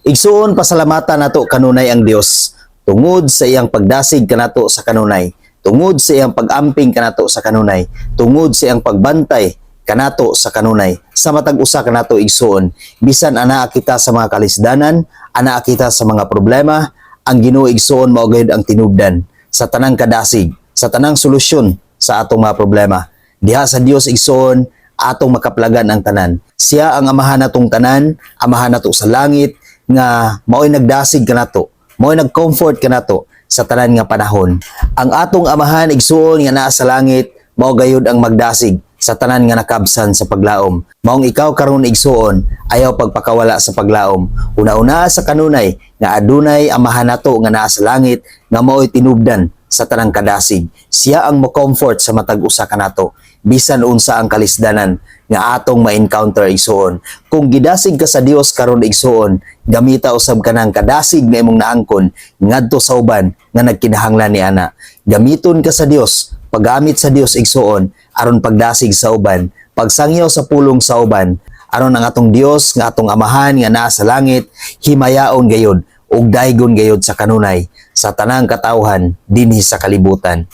Igsuon pasalamatan nato kanunay ang Dios tungod sa iyang pagdasig kanato sa kanunay, tungod sa iyang pag-amping kanato sa kanunay, tungod sa iyang pagbantay kanato sa kanunay. Sa matag usa kanato igsuon, bisan anaa kita sa mga kalisdanan, anaa kita sa mga problema, ang Ginoo igsuon mao gayud ang tinubdan sa tanang kadasig, sa tanang solusyon sa atong mga problema. Diha sa Dios igsuon atong makaplagan ang tanan. Siya ang amahan natong tanan, amahan nato sa langit nga mao'y nagdasig kanato, mao'y nag-comfort kanato sa tanan nga panahon. Ang atong amahan igsuon nga naa sa langit mao gayud ang magdasig sa tanan nga nakabsan sa paglaom. Maong ikaw karon igsuon ayaw pagpakawala sa paglaom. Una-una sa kanunay nga adunay amahan nato nga naa sa langit nga mao'y tinubdan sa tanang kadasig. Siya ang mo-comfort sa matag usa kanato bisan unsa ang kalisdanan nga atong ma-encounter igsuon. Kung gidasig ka sa Dios karon igsuon, gamita usab kanang kadasig nga imong naangkon ngadto sa uban nga nagkinahanglan ni ana. Gamiton ka sa Dios, paggamit sa Dios igsuon aron pagdasig sa uban, pagsangyaw sa pulong sa uban, aron ang atong Dios nga atong amahan nga naa sa langit himayaon gayud ug daygon gayud sa kanunay sa tanang katawhan dinhi sa kalibutan.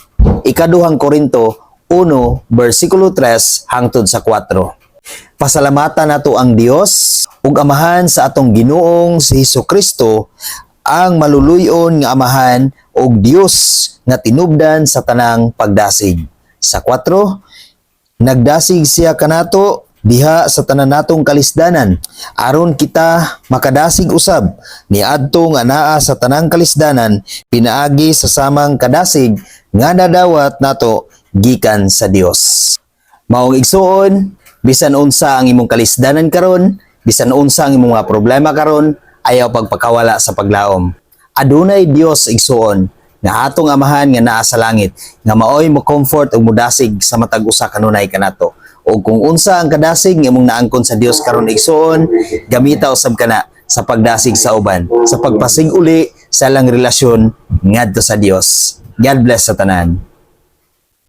Ikaduhang Korinto 1 versikulo 3 hangtod sa 4. Pasalamatan nato ang Dios ug amahan sa atong Ginoong si Hesukristo, ang maluluyon nga amahan ug Dios nga tinubdan sa tanang pagdasig. Sa 4, nagdasig siya kanato diha sa tanan natong kalisdanan aron kita makadasig usab niadto nga naa sa tanang kalisdanan pinaagi sa samang kadasig nga nadawat nato gikan sa Dios. Maong igsuon, bisan unsa ang imong kalisdanan karon, bisan unsa ang imong mga problema karon, ayaw pagpakawala sa paglaom. Adunay Dios igsuon nga atong amahan nga naa sa langit nga maoy mo comfort ug mudasig sa matag usa kanunay kanato. O kung unsa ang kadasig nga imong naangkon sa Dios karon igsuon, gamita usab kana sa pagdasig sa uban, sa pagpasig uli sa lang relasyon ngadto sa Dios. God bless sa tanan.